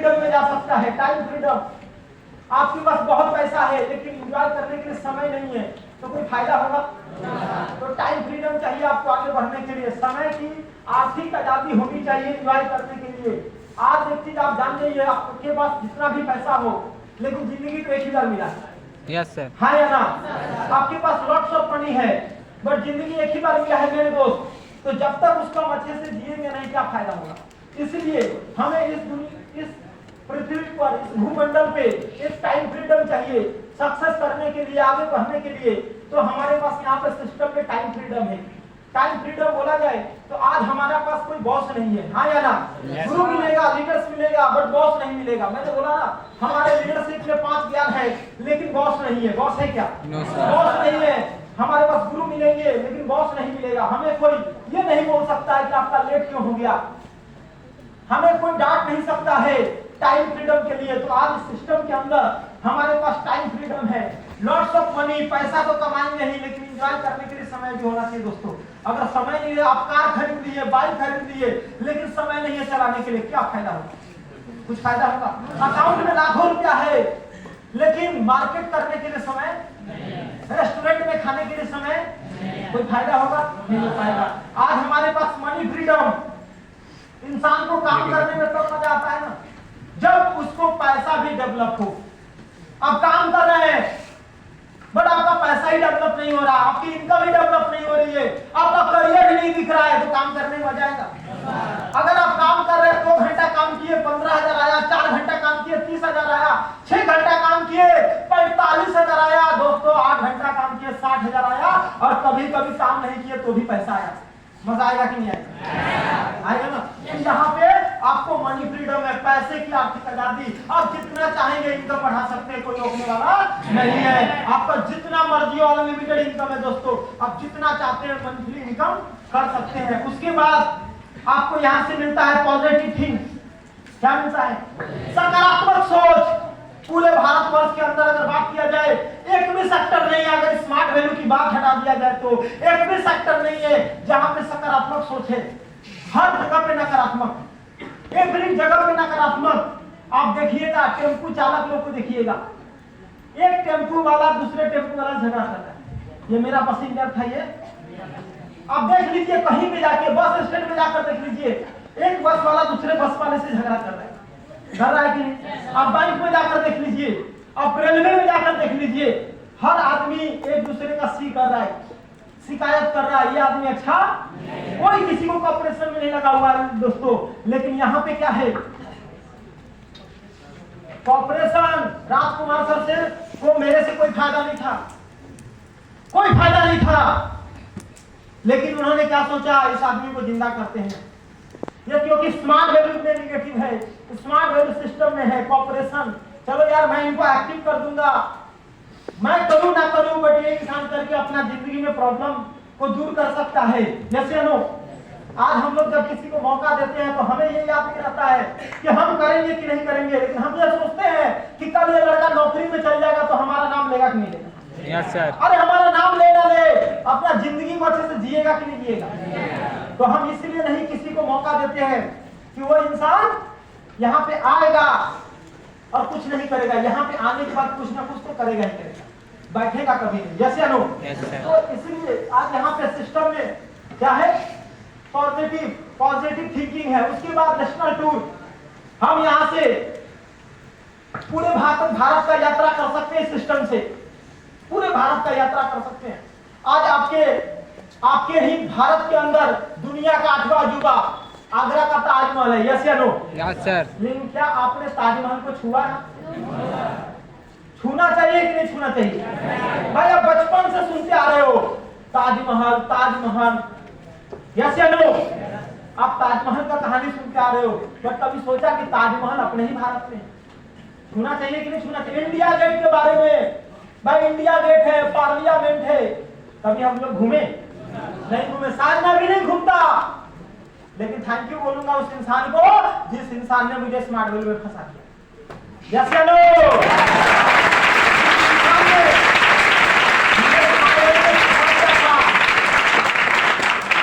Freedom में जा सकता है। टाइम फ्रीडम, आपके पास बहुत पैसा है लेकिन एंजॉय करने के लिए समय नहीं है तो कोई फायदा होगा? तो टाइम फ्रीडम चाहिए आपको आगे बढ़ने के लिए। समय की आर्थिक आजादी होनी चाहिए एंजॉय करने के लिए। आज एक चीज आप जान जाइए, आपके पास जितना भी पैसा हो लेकिन जिंदगी तो एक ही बार मिला है। Yes sir. हाँ या ना? आपके पास लॉट्स ऑफ मनी है बट जिंदगी एक ही बार मिला है मेरे दोस्त, तो जब तक उसको अच्छे से जिएंगे नहीं क्या फायदा होगा? इसलिए हमें इस पृथ्वी पर, इस भूमंडल पे एक टाइम फ्रीडम चाहिए सक्सेस करने के लिए, आगे बढ़ने के लिए। तो हमारे पास यहाँ पे सिस्टम में टाइम फ्रीडम है। टाइम फ्रीडम बोला जाए तो आज हमारे पास कोई बॉस नहीं है। हाँ या ना? गुरु मिलेगा, लीडर्स मिलेगा बट बॉस नहीं मिलेगा। मैंने बोला ना, हमारे लीडरशिप में 5 ज्ञान है लेकिन बॉस नहीं है। बॉस है क्या? बॉस नहीं है। हमारे पास गुरु मिलेंगे लेकिन बॉस नहीं मिलेगा। हमें कोई ये नहीं बोल सकता है कि आपका लेट क्यों हो गया, हमें कोई डांट नहीं सकता है टाइम फ्रीडम के लिए। तो आज इस सिस्टम के अंदर हमारे पास टाइम फ्रीडम है। लॉट्स ऑफ मनी, पैसा तो कमाएंगे नहीं लेकिन एंजॉय करने के लिए समय भी होना चाहिए दोस्तों। अगर समय नहीं है, आप कार खरीद लिए, बाइक खरीद लिए लेकिन समय नहीं है चलाने के लिए, क्या फायदा होगा? कुछ फायदा होगा? अकाउंट में लाखों रुपया है लेकिन मार्केट करने के लिए समय, रेस्टोरेंट में खाने के लिए समय, कोई फायदा होगा? नहीं हो पाएगा। आज हमारे पास मनी फ्रीडम, इंसान को काम करने में तो मजा आता है ना जब उसको पैसा भी डेवलप हो। आप काम कर रहे हैं बट आपका पैसा ही डेवलप नहीं हो रहा, आपकी इनकम ही डेवलप नहीं हो रही है, आपका करियर भी नहीं दिख रहा है, तो काम करने में मजा आएगा? अगर आप काम कर रहे हैं, 2 घंटा काम किए 15,000 आया, 4 घंटा काम किए 30,000 आया, 6 घंटा काम किए 45,000 आया, दोस्तों 8 घंटा काम किए 60,000 आया, और कभी कभी काम नहीं किए तो भी पैसा आया। मजा आएगा कि नहीं आएगा? आएगा ना? यहाँ पे आपको मनी फ्रीडम है, पैसे की आर्थिक आजादी। आप जितना चाहेंगे इनकम बढ़ा सकते हैं, कोई रोकने वाला नहीं है। आपका जितना मर्जी हो, अनलिमिटेड इनकम है दोस्तों, आप जितना चाहते हैं मंथली इनकम कर सकते हैं। उसके बाद आपको यहाँ से मिलता है पॉजिटिव थिंक। क्या मिलता है? सकारात्मक सोच। पूरे भारतवर्ष के अंदर अगर बात किया जाए, एक भी सेक्टर नहीं है, अगर स्मार्ट वैल्यू की बात हटा दिया जाए तो एक भी सेक्टर नहीं है जहां पे सकारात्मक सोच है। हर जगह पे नकारात्मक, एवरी जगह पे नकारात्मक। आप देखिएगा, टेम्पू चालक लोग को देखिएगा, एक टेम्पू वाला दूसरे टेम्पू वाला झगड़ा कर रहा है, ये मेरा पैसेंजर था ये। आप देख लीजिए, कहीं पे जाके, बस स्टैंड में जाकर देख लीजिए, एक बस वाला दूसरे बस वाले से झगड़ा कर रहा है, कर रहा है कि नहीं? आप बैंक में जाकर देख लीजिए, आप रेलवे में जाकर देख लीजिए, हर आदमी एक दूसरे का कर रहा है, शिकायत कर रहा है, ये आदमी अच्छा, कोई किसी को कॉर्पोरेशन में नहीं लगा हुआ है दोस्तों। लेकिन यहाँ पे क्या है? कॉर्पोरेशन, राजकुमार सर से को मेरे से कोई फायदा नहीं था, कोई फायदा नहीं था, लेकिन उन्होंने क्या सोचा, इस आदमी को जिंदा करते हैं। ये क्योंकि स्मार्ट वैल्यू में निगेटिव है, स्मार्ट वैल्यू सिस्टम में है कॉर्पोरेशन। चलो यार मैं इनको एक्टिव कर दूंगा, मैं करूं ना करूं बट ये इंसान करके अपना जिंदगी में प्रॉब्लम को दूर कर सकता है। जैसे नो आज हम लोग जब किसी को मौका देते हैं तो हमें ये याद नहीं रहता है कि हम करेंगे कि नहीं करेंगे, लेकिन हम ये सोचते हैं कि कल ये लड़का नौकरी में चल जाएगा तो हमारा नाम लेगा कि नहीं लेगा? Yes sir. अरे हमारा नाम ले ना ले, अपना जिंदगी को अच्छे से जिएगा कि नहीं जिएगा? तो हम इसलिए नहीं किसी को मौका देते हैं कि वो इंसान यहाँ पे आएगा और कुछ नहीं करेगा, यहाँ पे आने के बाद कुछ ना कुछ तो करेगा ही करेगा, बैठेगा कभी नहीं। यस या नो? तो इसलिए आज यहाँ पे सिस्टम में क्या है? पॉजिटिव थिंकिंग है। उसके बाद नेशनल टूर, हम यहाँ से पूरे भारत का यात्रा कर सकते हैं, सिस्टम से पूरे भारत का यात्रा कर सकते हैं। आज आपके ही भारत के अंदर दुनिया का 8वां अजूबा आगरा का ताजमहल है। यस या नो? Yes sir. लेकिन क्या आपने ताजमहल को छुआ है? छूना चाहिए कि नहीं छूना चाहिए? भाई आप बचपन से सुनते आ रहे हो ताजमहल ताजमहल। यस या नो? आप ताजमहल का कहानी सुनते आ रहे हो, बट कभी सोचा कि ताजमहल अपने ही भारत में? छूना चाहिए कि नहीं छूना चाहिए? इंडिया गेट के बारे में, भाई इंडिया गेट है, पार्लियामेंट है, कभी हम लोग घूमे नहीं? घूमे, शायद मैं भी नहीं घूमता, लेकिन थैंक यू बोलूंगा उस इंसान को जिस इंसान ने मुझे स्मार्ट वैल्यू में फंसा दिया। यस या नो?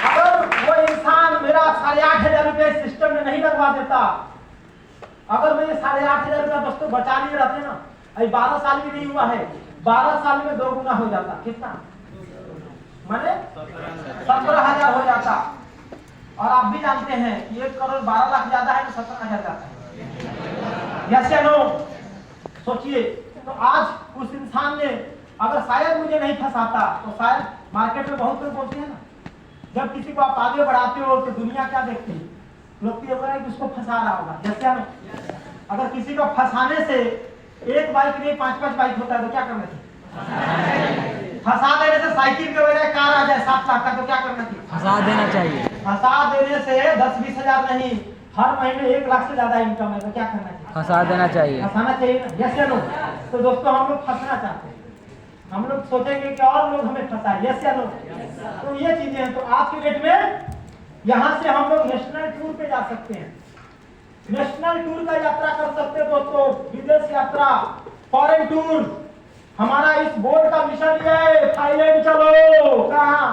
अगर वो इंसान मेरा 8,500 रुपए सिस्टम में नहीं लगवा देता, अगर मैं 8,500 रुपया दोस्तों बचा लिए रहते ना, अभी 12 साल भी नहीं हुआ है, 12 साल में 2 गुना हो जाता। कितना माने 17,000 हो जाता। और आप भी जानते हैं कि 1 करोड़ 12 लाख ज्यादा है तो 17,000 जाता है। यस या नो? सोचिए। तो आज उस इंसान ने अगर शायद मुझे नहीं फंसाता तो शायद मार्केट में बहुत लोग बोलते हैं ना, जब किसी को आप आगे बढ़ाते हो तो दुनिया क्या देखती है, लोग ये बोल रहे हैं कि उसको फंसा रहा होगा। यस या नो? अगर किसी को फंसाने से एक बाइक नहीं 5-5 बाइक होता है तो क्या करना चाहिए? फंसा देने से साइकिल के बजाय कार आ जाए 7 लाख का तो क्या करना चाहिए? फंसा देना चाहिए। फंसा देने से 10-20 हजार नहीं, हर महीने 1 लाख से ज्यादा इनकम है तो क्या करना चाहिए? फंसा देना चाहिए। फंसाना चाहिए ना। यस या नो? तो दोस्तों हम लोग फंसना चाहते हैं, हम लोग सोचेंगे कि और लोग हमें फंसाए। यस या नो? तो ये चीजें हैं। तो आज के डेट में यहाँ से हम लोग नेशनल टूर पे जा सकते हैं, नेशनल टूर का यात्रा कर सकते हैं दोस्तों, विदेश यात्रा, फॉरेन टूर। हमारा इस बोर्ड का मिशन ये है, थाईलैंड चलो। कहाँ?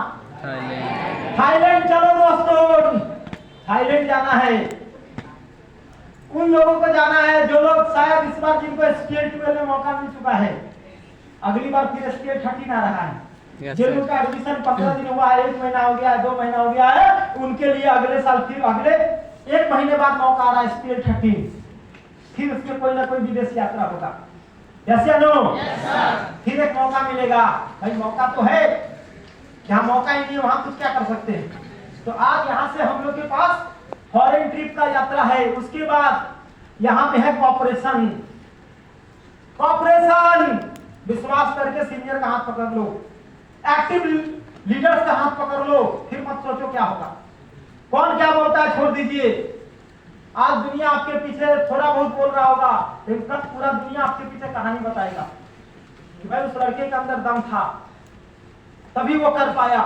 थाईलैंड चलो दोस्तों, थाईलैंड जाना है। उन लोगों को जाना है जो लोग शायद इस बार जिनको स्केल 12 में मौका मिल चुका है, अगली बार फिर स्केल 13 आ रहा है। जिन लोगों का एडमिशन 15 दिन हुआ है, 1 महीना हो गया है, 2 महीना हो गया है, उनके लिए अगले साल फिर अगले 1 महीने बाद मौका आ रहा है स्केल 13, फिर उसके कोई ना कोई विदेश यात्रा होगा। यस या नो? फिर एक मौका मिलेगा। भाई मौका तो है, जहाँ मौका ही नहीं है वहां कुछ क्या कर सकते हैं। तो आज यहाँ से हम लोग के पास फॉरेन ट्रिप का यात्रा है। उसके बाद यहाँ पे है कॉपरेशन। कॉपरेशन, विश्वास करके सीनियर का हाथ पकड़ लो, एक्टिव लीडर्स का हाथ पकड़ लो, फिर मत सोचो क्या होगा, कौन क्या बोलता है छोड़ दीजिए। आज दुनिया आपके पीछे थोड़ा बहुत बोल रहा होगा, लेकिन कल पूरा दुनिया आपके पीछे कहानी बताएगा कि भाई उस लड़के के अंदर दम था तभी वो कर पाया।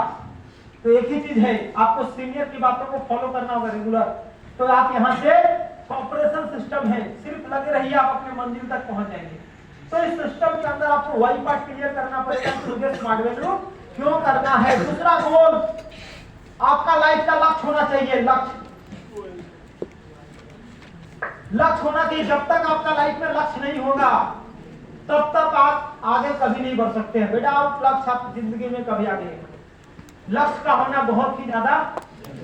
तो एक ही चीज है, आपको सीनियर की बातों को फॉलो करना होगा रेगुलर। तो आप यहाँ से कॉपरेशन सिस्टम है, सिर्फ लगे रहिए, आप अपने मंजिल तक पहुंच जाएंगे। तो इस सिस्टम के अंदर आपको वही पार्ट क्लियर करना पड़ेगा कि मुझे स्मार्ट वैल्यू क्यों करना है। दूसरा गोल, आपका लाइफ का लक्ष्य होना चाहिए। लक्ष्य होना चाहिए। जब तक आपका लाइफ में लक्ष्य नहीं होगा तब तक आप आगे कभी नहीं बढ़ सकते हैं। विदाउट लक्ष्य आप जिंदगी में कभी आगे नहीं बढ़ेंगे। लक्ष्य का होना बहुत ही ज्यादा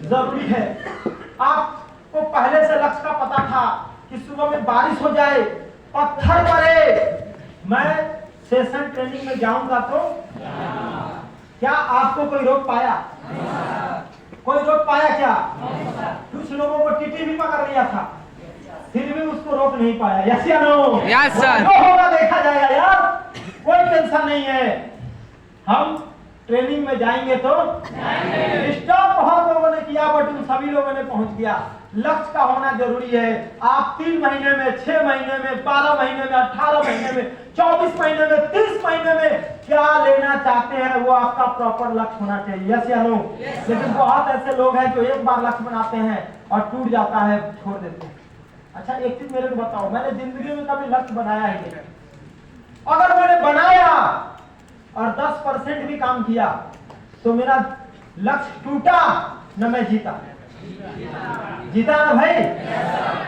जरूरी है। आपको पहले से लक्ष्य का पता था कि सुबह में बारिश हो जाए, पत्थर पड़े, मैं सेशन ट्रेनिंग में जाऊंगा तो क्या आपको कोई रोक पाया? कोई रोक पाया क्या? कुछ लोगों को टीटी भी पकड़ लिया था, फिर भी उसको रोक नहीं पाया। यस या नो? Yes sir. जो होगा देखा जाएगा यार, कोई टेंशन नहीं है। हम ट्रेनिंग में जाएंगे तो डिस्टर्ब बहुत लोगों ने किया, बट उन सभी लोगों ने पहुंच गया। लक्ष्य का होना जरूरी है। आप 3 महीने में, 6 महीने में, 12 महीने में, 18 महीने में, 24 महीने में, 30 महीने में क्या लेना चाहते हैं वो आपका प्रॉपर लक्ष्य होना चाहिए। यस या नो? लेकिन बहुत ऐसे लोग हैं जो एक बार लक्ष्य बनाते हैं और टूट जाता है, छोड़ देते हैं। अच्छा एक चीज मेरे को बताओ, मैंने जिंदगी में कभी लक्ष्य बनाया ही नहीं। अगर मैंने बनाया और 10% भी काम किया तो मेरा लक्ष्य टूटा न मैं जीता। जीता ना भाई?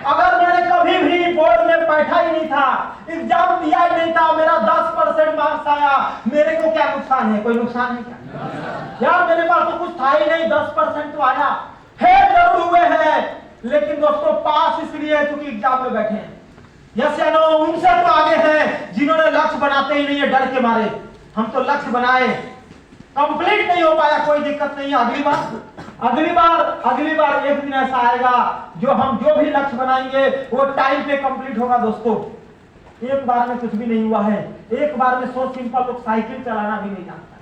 अगर मैंने कभी भी बोर्ड में बैठा ही नहीं था, एग्जाम दिया ही नहीं था, मेरा 10% मार्क्स आया, मेरे को क्या नुकसान है? कोई नुकसान है क्या यार? मेरे पास तो कुछ था ही नहीं, 10% तो आया, फेल जरूर हुए हैं, लेकिन दोस्तों पास इसलिए है क्योंकि एग्जाम में बैठे हैं। यस या नो? उनसे तो आगे हैं जिन्होंने लक्ष्य बनाते ही नहीं है डर के मारे। हम तो लक्ष्य बनाए, कंप्लीट नहीं हो पाया, कोई दिक्कत नहीं है, अगली बार एक दिन ऐसा आएगा जो हम जो भी लक्ष्य बनाएंगे वो टाइम पे कंप्लीट होगा। दोस्तों एक बार में कुछ भी नहीं हुआ है। एक बार में सो सिंपल लोग साइकिल चलाना भी नहीं जानता।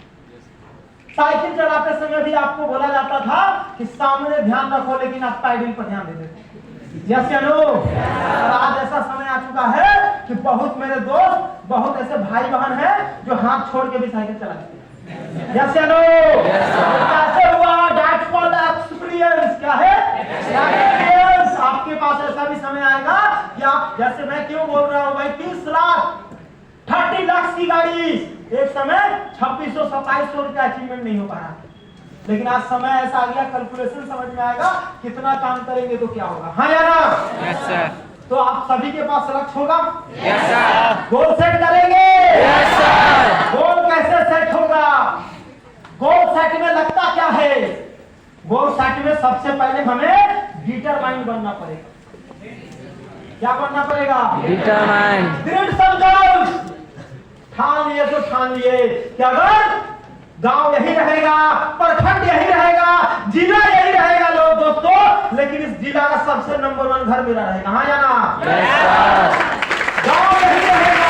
साइकिल चलाते समय भी आपको बोला जाता था कि सामने ध्यान रखो, लेकिन आप पैडल पर ध्यान दे देते। यस या नो? और आज ऐसा समय आ चुका है कि बहुत मेरे दोस्त, बहुत ऐसे भाई बहन हैं जो हाथ छोड़ के भी साइकिल चलाते हैं। यस या नो? कैसे हुआ? That's called experience. क्या है? एक्सपीरियंस। आपके पास ऐसा भी समय आएगा कि आप, जैसे मैं क्यों बोल रहा हूं भाई, 30 लाख 30 लाख की गाड़ी एक समय 2600-2700 रुपया अचीवमेंट नहीं हो पा रहा, लेकिन आज समय ऐसा आ गया, कैलकुलेशन समझ में आएगा, कितना काम करेंगे तो क्या होगा। हाँ या ना? Yes sir. तो आप सभी के पास लक्ष्य होगा। Yes sir. गोल सेट करेंगे। Yes sir. गोल कैसे सेट होगा? गोल सेट में लगता क्या है? गोल सेट में सबसे पहले हमें डिटरमाइन बनना पड़ेगा। क्या बनना पड़ेगा? डिटरमाइन। दृढ़ संकल्प। ठान लिए तो ठान लिए कि अगर गांव यही रहेगा, प्रखंड यही रहेगा, जिला यही रहेगा लोग दोस्तों, लेकिन इस जिला का सबसे नंबर 1 घर मेरा रहेगा। हाँ या ना? गांव यही रहेगा,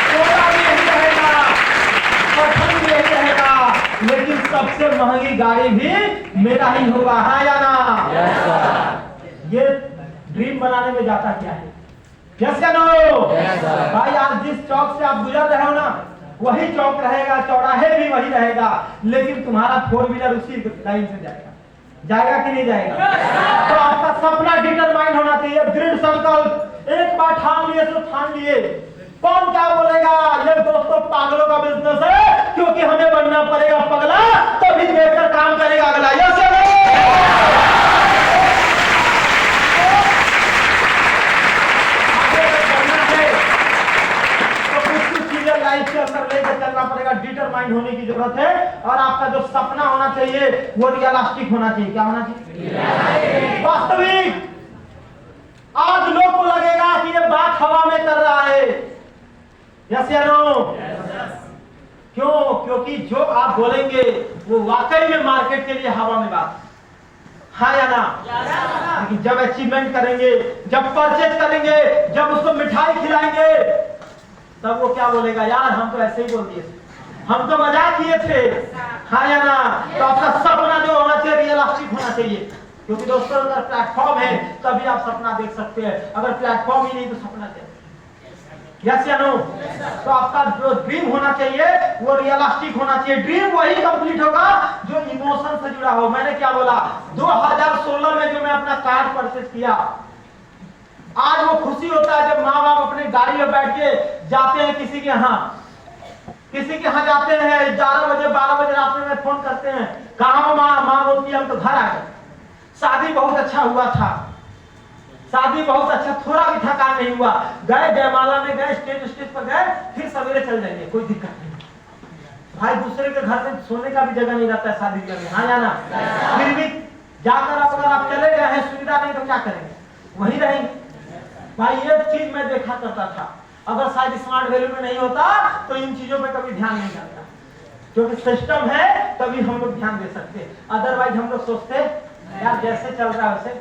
टोला भी यही रहेगा, प्रखंड भी यही रहेगा, लेकिन सबसे महंगी गाड़ी भी मेरा ही होगा। हाँ या ना? ये ड्रीम बनाने में जाता क्या है? यस या नो? भाई आज जिस चौक से आप गुजर रहे हो ना, वही चौक रहेगा, चौराहे भी वही रहेगा, लेकिन तुम्हारा 4 व्हीलर उसी लाइन से जाएगा। जाएगा कि नहीं जाएगा? तो आपका सपना डिटरमाइन होना चाहिए, दृढ़ संकल्प। एक बार ठान लिए तो ठान लिए। कौन क्या बोलेगा? ये दोस्तों पागलों का बिजनेस है, क्योंकि हमें बनना पड़ेगा पगला, तभी बेहतर काम करेगा अगला। यस या नो? लाइफ के अंदर लेकर चलना पड़ेगा, डिटरमाइंड होने की जरूरत है, और आपका जो सपना होना चाहिए वो रियलिस्टिक होना चाहिए। क्या होना चाहिए? वास्तविक। आज लोग को लगेगा कि ये बात हवा में कर रहा है। यस या नो? क्यों? क्योंकि जो आप बोलेंगे वो वाकई में मार्केट के लिए हवा में बात। हाँ या ना? लेकिन जब अचीवमेंट करेंगे, जब परचेज करेंगे, जब उसको मिठाई खिलाएंगे, तब वो क्या बोलेगा? यार हम तो ऐसे ही बोल दिए थे, हम तो मजाक किए थे। हाँ या ना? तो आपका सपना जो होना चाहिए रियलिस्टिक होना चाहिए, क्योंकि दोस्तों अगर प्लेटफॉर्म है तभी आप सपना देख सकते हैं, अगर प्लेटफॉर्म ही नहीं तो सपना क्या? यस या नो? तो आपका जो ड्रीम होना चाहिए वो रियलिस्टिक होना चाहिए। ड्रीम वही कंप्लीट होगा जो इमोशन से जुड़ा हो। मैंने क्या बोला? 2016 में जो मैं अपना कार परचेज किया, आज वो खुशी होता है जब माँ बाप अपने गाड़ी में बैठ के जाते हैं किसी के यहाँ जाते हैं, 11 बजे 12 बजे रात में फोन करते हैं, कहाँ माँ बोलती है हम तो घर आ गए, शादी बहुत अच्छा हुआ था, शादी बहुत अच्छा, थोड़ा भी थकान नहीं हुआ, गए जयमाला में गए, स्टेज पर गए, फिर सवेरे चल जाएंगे, कोई दिक्कत नहीं। भाई दूसरे के घर में सोने का भी जगह नहीं रहता है शादी करने। हाँ या ना? फिर भी जाकर अगर आप चले गए हैं, सुविधा नहीं तो क्या करेंगे? वहीं रहेंगे। भाई ये चीज मैं देखा करता था, अगर शायद स्मार्ट वैल्यू में नहीं होता तो इन चीजों पे कभी ध्यान नहीं जाता, क्योंकि सिस्टम है तभी हम लोग ध्यान दे सकते, अदरवाइज हम लोग सोचते यार जैसे चल रहा है वैसे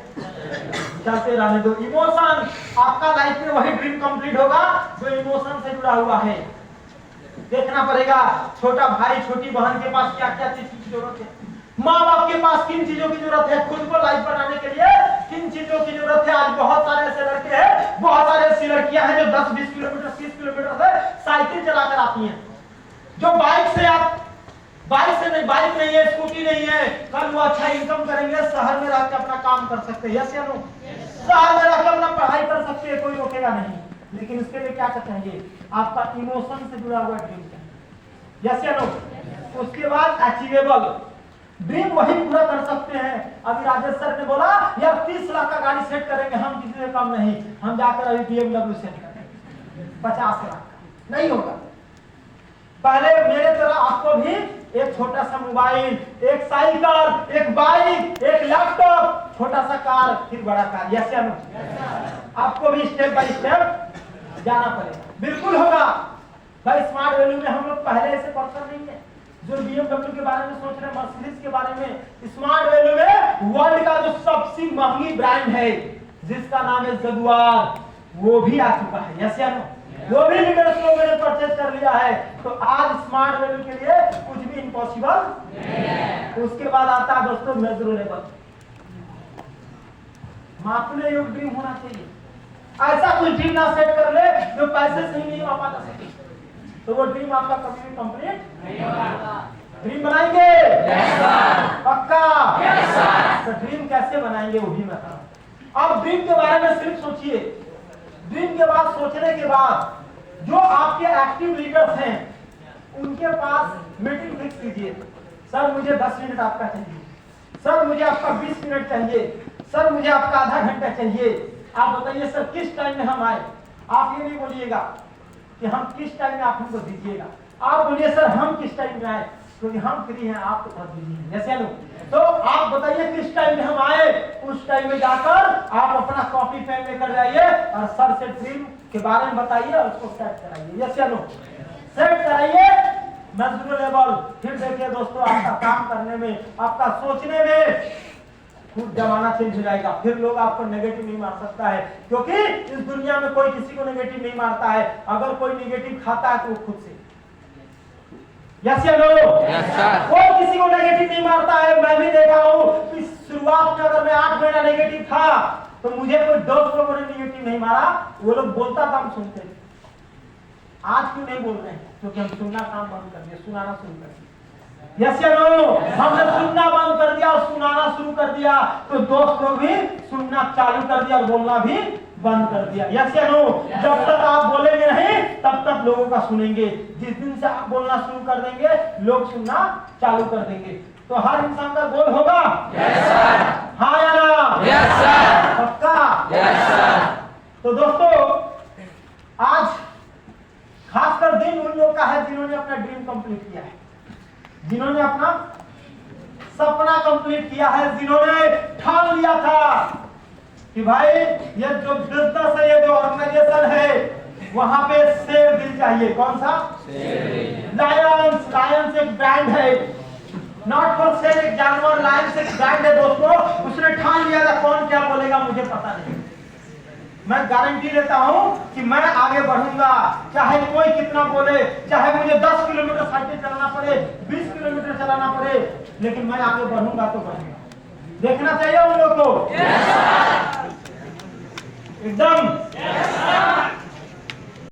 चलते रहने दो। इमोशन, आपका लाइफ में वही ड्रीम कंप्लीट होगा जो इमोशन से जुड़ा हुआ है। देखना पड़ेगा छोटा भाई छोटी बहन के पास क्या क्या चीज की जरूरत है, माँ बाप के पास किन चीजों की जरूरत है, खुद को लाइफ बनाने के लिए किन चीजों की जरूरत है। आज बहुत सारे ऐसे लड़के हैं, बहुत सारे ऐसी लड़कियां हैं जो 10-20 किलोमीटर 30 किलोमीटर से साइकिल चलाकर आती हैं, जो बाइक नहीं है, स्कूटी नहीं है, कल वो अच्छा इनकम करेंगे, शहर में रहकर अपना काम कर सकते हैं। यस या नो? शहर में रहकर अपना पढ़ाई कर सकते हैं, कोई रोकेगा नहीं, लेकिन इसके लिए क्या चाहिए? आपका इमोशन से जुड़ा हुआ ड्रीम चाहिए। यस या नो? उसके बाद अचीवेबल ड्रीम वही पूरा कर सकते हैं। अभी राजेश सर ने बोला यार 30 लाख का गाड़ी सेट करेंगे, हम किसी से कम नहीं, हम जाकर अभी BMW सेट करेंगे 50 लाख का नहीं होगा। पहले मेरे तरह आपको भी एक छोटा सा मोबाइल, एक साइकिल, एक बाइक, एक लैपटॉप, छोटा सा कार, फिर बड़ा कार। यस या नो? आपको भी स्टेप बाय स्टेप जाना पड़ेगा। बिल्कुल होगा भाई। स्मार्ट वैल्यू में हम लोग पहले ऐसे पर्सन नहीं है जो BMW के बारे में सोच रहे हैं, मर्सिडीज के बारे में। स्मार्ट वैल्यू में वर्ल्ड का जो सबसे महंगी ब्रांड है जिसका नाम है जगुआर, वो भी आ चुका है। यस या नो? वो भी लीडर्स लोगों ने परचेज कर लिया है। तो आज स्मार्ट वैल्यू के लिए कुछ भी इम्पॉसिबल नहीं है। उसके बाद आता है दोस्तों मेजरेबल, मापने योग्य ड्रीम होना चाहिए। ऐसा कोई ड्रीम ना सेट कर ले जो पैसे से ही नहीं मापा जा सके, तो वो ड्रीम आपका कभी भी कंप्लीट नहीं होगा। ड्रीम बनाएंगे? पक्का? तो ड्रीम कैसे बनाएंगे वो भी मैं बताऊं। अब ड्रीम के बारे में सिर्फ सोचिए, ड्रीम के बाद सोचने के बाद जो आपके एक्टिव लीडर्स हैं उनके पास मीटिंग फिक्स कीजिए। सर मुझे 10 मिनट आपका चाहिए, सर मुझे आपका 20 मिनट चाहिए, सर मुझे आपका आधा घंटा चाहिए, आप बताइए सर किस टाइम में हम आए। आप ये नहीं बोलिएगा कि हम किस टाइम में आप हमको दीजिएगा, आप बोलिए सर हम किस टाइम में आए, क्योंकि हम फ्री हैं, आप तो बहुत बिजी हैं, जैसे लोग। तो आप बताइए किस टाइम में हम आए, उस टाइम में जाकर आप अपना कॉपी पेन लेकर जाइए और सर से ड्रीम के बारे में बताइए और उसको सेट कराइए। यस या नो, सेट कराइए मजदूर लेवल। फिर देखिए दोस्तों, आपका काम करने में, आपका सोचने में खूब जमाना चेंज हो जाएगा। फिर लोग आपको नेगेटिव नहीं मार सकता है, क्योंकि इस दुनिया में कोई किसी को नेगेटिव नहीं मारता है। अगर कोई नेगेटिव खाता है तो वो खुद से। यस या नो? Yes sir. कोई किसी को नेगेटिव नहीं मारता है। मैं भी देखा हूँ कि शुरुआत में अगर मैं 8 महीना नेगेटिव था तो मुझे कोई 2 लोगों ने नेगेटिव नहीं मारा, वो लोग बोलता था हम सुनते थे। आज क्यों नहीं बोल रहे हैं? क्योंकि हम सुनना काम बंद कर दिया, सुनाना शुरू कर दिया। यस या नो? हमने सुनना बंद कर दिया और सुनाना शुरू कर दिया, तो दोस्त लोग भी सुनना चालू कर दिया और बोलना भी बंद कर दिया। यस या नो? जब तक आप बोलेंगे नहीं तब तक लोगों का सुनेंगे। जिस दिन से आप बोलना शुरू कर देंगे लोग सुनना चालू कर देंगे। तो हर इंसान का गोल होगा। Yes sir. हाँ या ना? Yes sir. पक्का? Yes sir. तो दोस्तों, आज खासकर दिन उन लोगों का है जिन्होंने अपना ड्रीम कंप्लीट किया है, जिन्होंने अपना सपना कंप्लीट किया है, जिन्होंने ठान लिया था कि भाई ये जो बिजनेस है, ये जो ऑर्गेनाइजेशन है, वहां पे शेर दिल चाहिए। कौन सा? लायंस। लायंस एक ब्रांड है, नॉट फॉर सेल एक जानवर, लायंस एक ब्रांड है दोस्तों। उसने ठान लिया था, कौन क्या बोलेगा मुझे पता नहीं। मैं गारंटी लेता हूं कि मैं आगे बढ़ूंगा, चाहे कोई कितना बोले, चाहे मुझे 10 किलोमीटर साइकिल चलाना पड़े, 20 किलोमीटर चलाना पड़े, लेकिन मैं आगे बढ़ूंगा तो बढ़ूंगा। देखना चाहिए उन लोगों को एकदम।